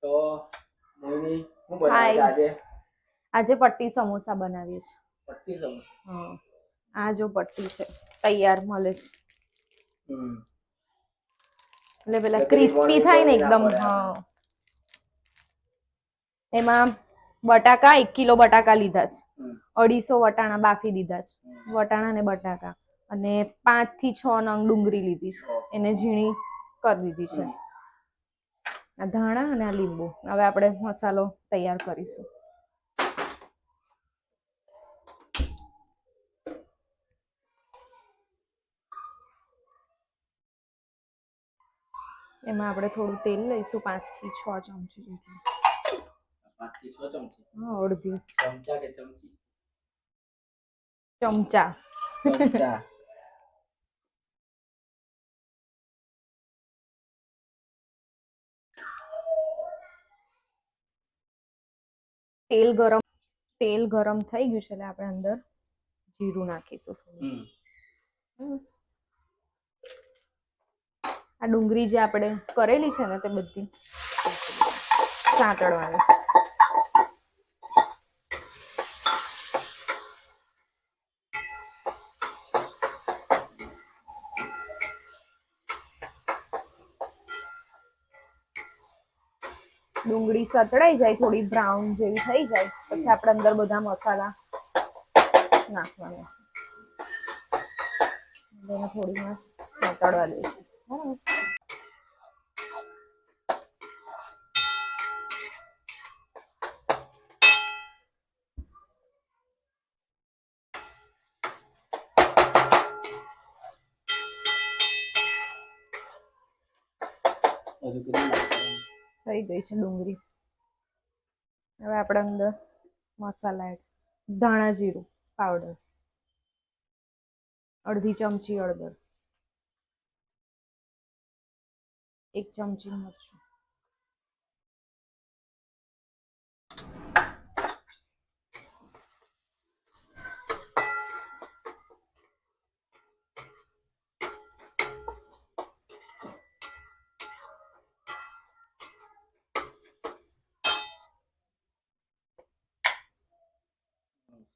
તો મોહિની શું બનાવે છે આજે? આજે પટ્ટી સમોસા બનાવીએ છીએ. પટ્ટી સમોસા? હા, આ જો પટ્ટી છે, તૈયાર મળે છે. એટલે પેલા ક્રિસ્પી થાય ને એકદમ. હા, એમાં બટાકા 1 કિલો બટાકા લીધા છે, 250 વટાણા બાફી દીધા છે, વટાણા ને બટાકા, અને 5 થી 6 નંગ ડુંગળી લીધી છે, એને ઝીણી કરી દીધી છે. આ ધાણા અને આ લીંબુ. હવે આપણે મસાલો તૈયાર કરીશું. એમાં આપણે થોડું તેલ લઈશું, 5 થી 6 ચમચી જેટલું. 5 થી 6 ચમચી? હા, અડધી ચમચા કે ચમચી? ચમચા. ચમચા. તેલ ગરમ થઈ ગયું છે એટલે આપણે અંદર જીરું નાખીશું. આ ડુંગળી જે આપણે કરેલી છે ને તે બધી સાંતળવાની. ડુંગળી સતળાઈ જાય, થોડી બ્રાઉન જેવી થઈ જાય, પછી આપણે અંદર બધા મસાલા નાખવાના. એને થોડી વાર સતળવા દઈશું. થઈ ગઈ છે ડુંગળી. હવે આપણે અંદર મસાલા એડ. ધાણા જીરું પાવડર, અડધી ચમચી હળદર, 1 ચમચી મરચું,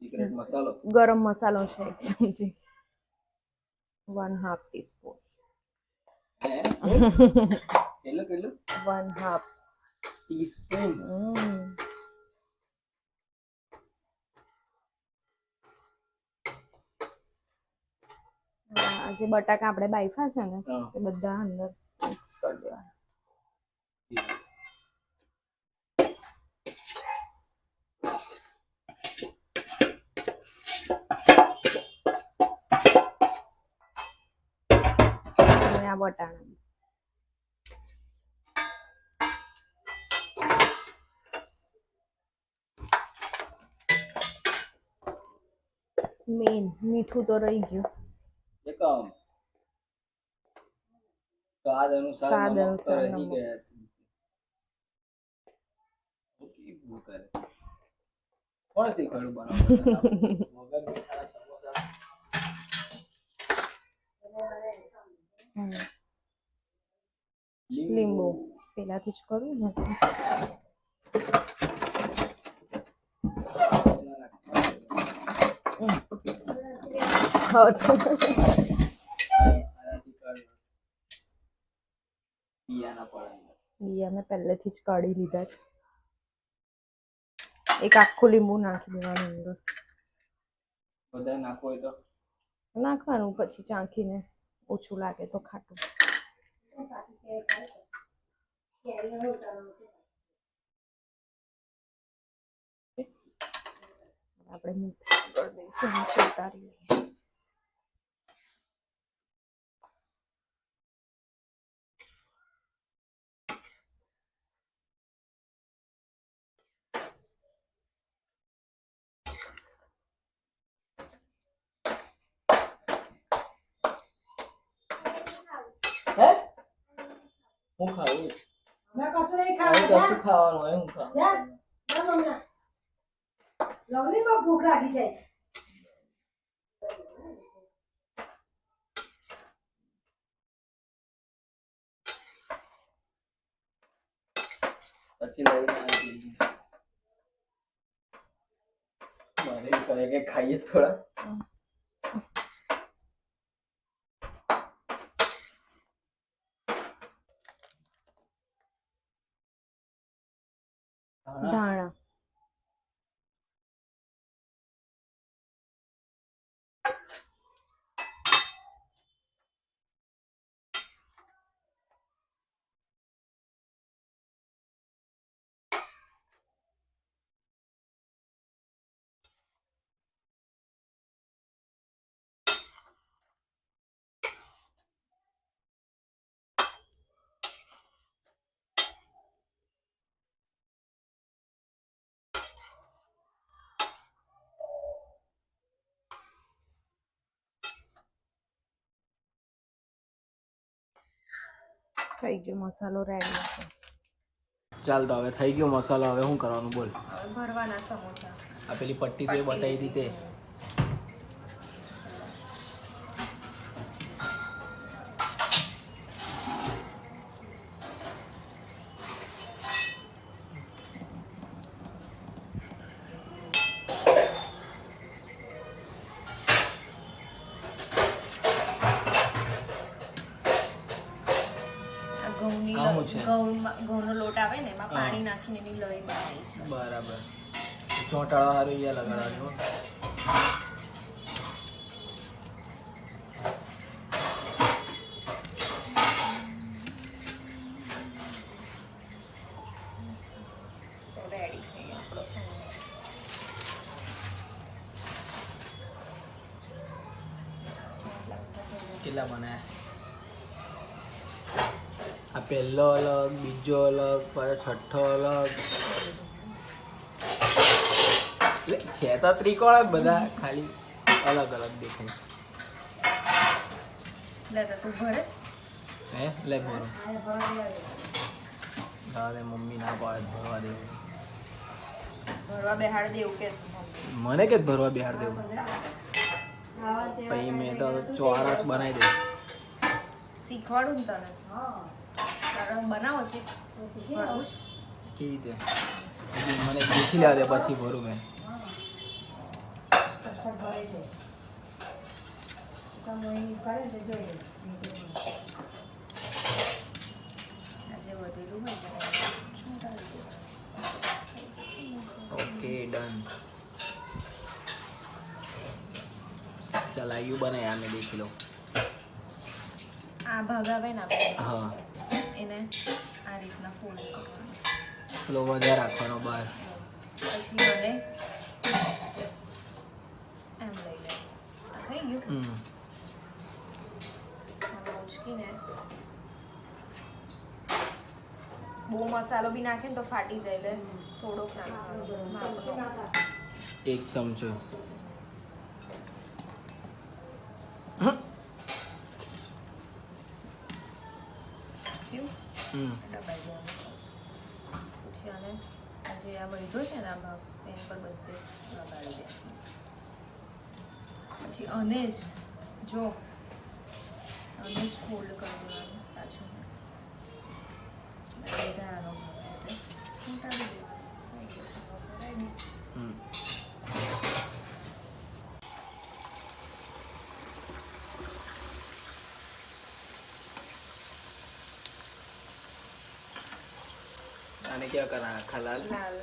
સિક્રેટ મસાલો, ગરમ મસાલો છે 1 ચમચી, 1/2 ટીસ્પૂન. કેટલું? 1/2 ટીસ્પૂન. જે બટાકા આપણે બાફ્યા છે ને એ બધા અંદર મિક્સ કરી દેવાના. અને આ વટાણા મેન મીઠું તો રહી ગયું. એકમ સ્વાદ અનુસાર નમક તો રહી ગયા. કોણ શીખવાડ્યું બનાવવાનું? લીંબુ પેલાથી જ કરું ને. બિયા મેં પહેલેથી જ કાઢી લીધા છે. એક આખું લીંબુ નાખી દેવાનું અંદર. બધા નાખવું હોય તો નાખવાનું, પછી ચાખીને ઓછું લાગે તો ખાટું. આપણે મિક્સ કરી દઈશું, નીચે ઉતારી લઈએ. હું ખાવું? મેં કશું નહીં ખાવાનું. કશું ખાવાનું હોય હું ખાવું? લવલી માં ભૂખ લાગી જાય. પછી લઈને આવી મારે કહે કે ખાઈએ થોડા ધાણા થઈ ગયો મસાલો રેડી છે. ચાલ તો હવે થઈ ગયો મસાલો. હવે શું કરવાનું બોલ? હવે ભરવાના સમોસા. આ પેલી પટ્ટી તે બતાવી હતી તે ઘઉંનો લોટ આવે ને એમાં પાણી નાખીને એની લોહી બનાવી છે. બરાબર. ચોંટાળો હારું અહીંયા લગાડવાનું. તો રેડી થઈ ગયો આપણો સમોસા. કેટલા બનાયા? આ પહેલો અલગ, બીજો અલગ, પછી છઠ્ઠો અલગ. એટલે છે તો ત્રિકોણ જ બધા, ખાલી અલગ અલગ દેખાય. લે તું ભરસ હે લે ભરો. હવે મમ્મી ના પાડે ભરવા દેવું. ભરવા બેહાડ દેવું કે મને કે ભરવા બેહાડ દેવું. પછી મેં તો ચોરસ બનાવી દઉં. શીખવાડું ને તને. બનાવો છે કેવી રીતે મને શીખી લેવા દે પછી ભરું મેં. Okay done. ચાલ આયુ બનાય આને દેખી લો. આ ભાગ આવે ને આપણે હા એને આ રીતના ફોલ્ડ કરવાનો. પેલો વધારે રાખવાનો બહાર. પછી મને એમ લઈ લે. થઈ ગયું. ઉચકીને બહુ મસાલો બી નાખે ને તો ફાટી જાય. એટલે થોડોક નાખવાનો. 1 ચમચો. પછી આને જે આ બધો છે ને આ ભાગ એની પર બધે લગાડી દઈશ. પછી આને જ જો આને જ ફોલ્ડ કરી દેવાનું પાછું. ધારાનો ભાગ છે તે છૂટાડી દેવાનું. થઈ ગયો સમોસો રેડી. आने क्या करना है? खलाल લાલ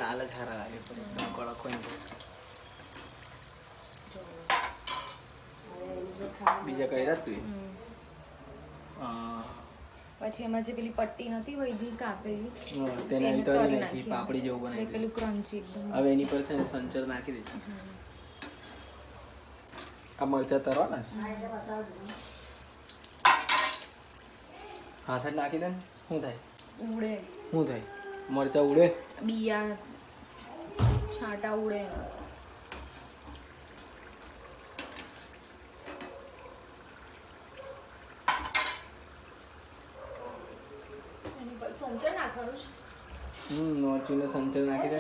लाल हरा लागे पर एकदम कड़क હોય તો બીજા કઈ રાતું પછી એમાં જે પેલી પટ્ટી નથી વૈધી કાપેલી તેને તળી નાખી પાપડી જેવું બનાવી પેલું ક્રન્ચી એકદમ. હવે એની પર છે સંચર નાખી દે. આ મરચા તરવાના છે હાથ નાખી દે. શું થાય? ઉડે. શું થાય? મરચા ઉડે? બિયા છાંટા ઉડે. એની પર સંચર નાખવાનું છે. મરચીનો સંચર નાખી દે.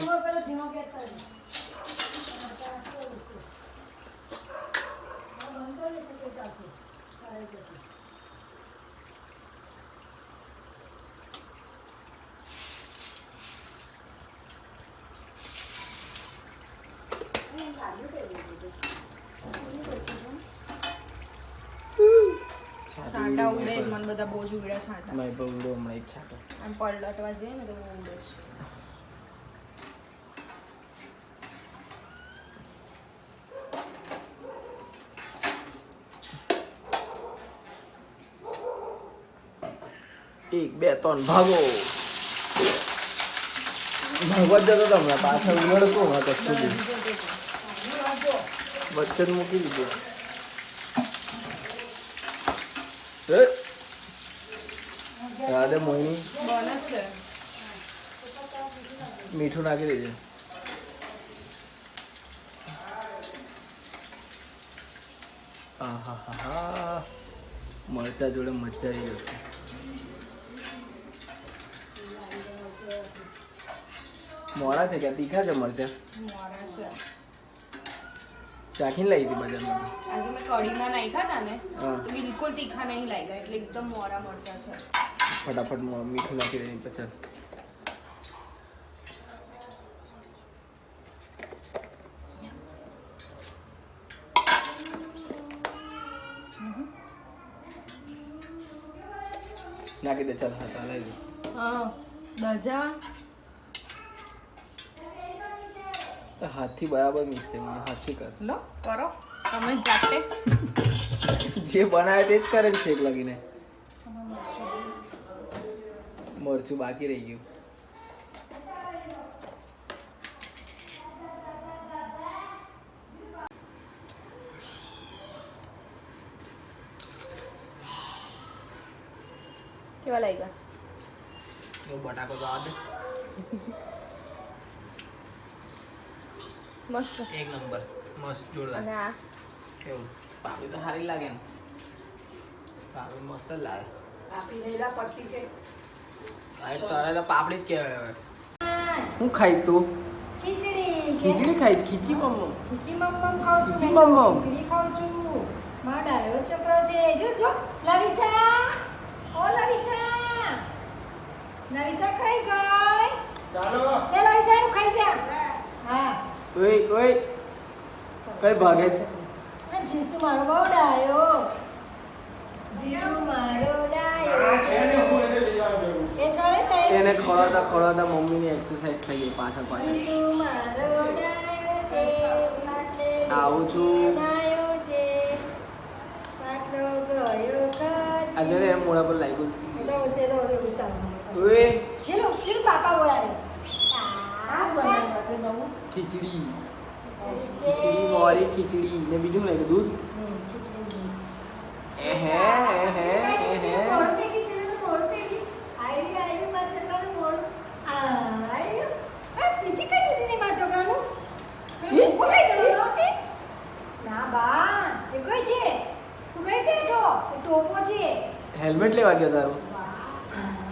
જ મને બધા બહુ જ ઉડ્યા છાંટા મેં પણ ઉડો હમણાં એક છાંટો આમ પલટવા જઈએ ને તો બહુ ઉડે છે એક બે ત્રણ ભાગો ભાગવા જ જતો હતો હમણાં પાછળ ઉલડતો હમણાં કશું બી વચ્ચે જ મૂકી દીધું રાધે મોહિની બને છે મીઠું નાખી દેજે આહાહા મરચા જોડે મજા આવી જશે મોડા છે ક્યાં તીખા છે મરચા મોરા છે ચાખીને લાવી હતી બજારમાં આજે મેં કઢીમાં નાખ્યા હતા ને હા. તો બિલકુલ તીખા નહીં લાગ્યા એટલે એકદમ મોરા મરચા છે ફટાફટ મીઠું નાખી દે પછી નાખી દે ચાલ હા લઈ દે હા દજા હાથથી બરાબર મિક્સ છે મને હાથથી કર લો કરો તમે જાતે જે બનાવે તે જ કરે છે છેક લાગીને મરચું બાકી રહી ગયું કેવા લાગ્યા બટાકો તો આવે મસ્ત એક નંબર મસ્ત જોરદાર અને આ કેવું પાપડી તો સારી લાગે ને પાપડી મસ્ત જ લાગે આ તારે પાપડી જ કહેવાય હવે હું ખાઈ તું ખીચડી ખાઈ ખીચી મમ્મો ખીચડી મમ્મમ ખાઉં છું ખીચડી મેં તો મમ્મમ. ખીચડી ખાઉં છું મારો ડાયો છોકરો છે જો જો લવિસા ઓ લવિસા લવિસા ખાઈ ગઈ ચાલો એ લવિસા નું ખાઈ જા હા ઓય ઓય કઈ ભાગે છે આ જીસુ મારો બહુ ડાયો જીસુ મારો ડાયો એ છોરે તે એને ખવડાવતા મમ્મીની એક્સરસાઇઝ થઈ ગઈ પાછળ પાછળ જીસુ મારો ડાયો છે માટલે આવું છું. ડાયો છે માટલો ગયો કાચ આ જોડે એમ મોઢા પર લાગ્યું એ તો ચાલો ઓય ચલો ચલો પાપા બોલાવે ખીચડી ખીચડી મોરી ખીચડી ને બીજું શું લાગ્યું દૂધ એહે એહે એહે હેલ્મેટ લેવા ગયો તારું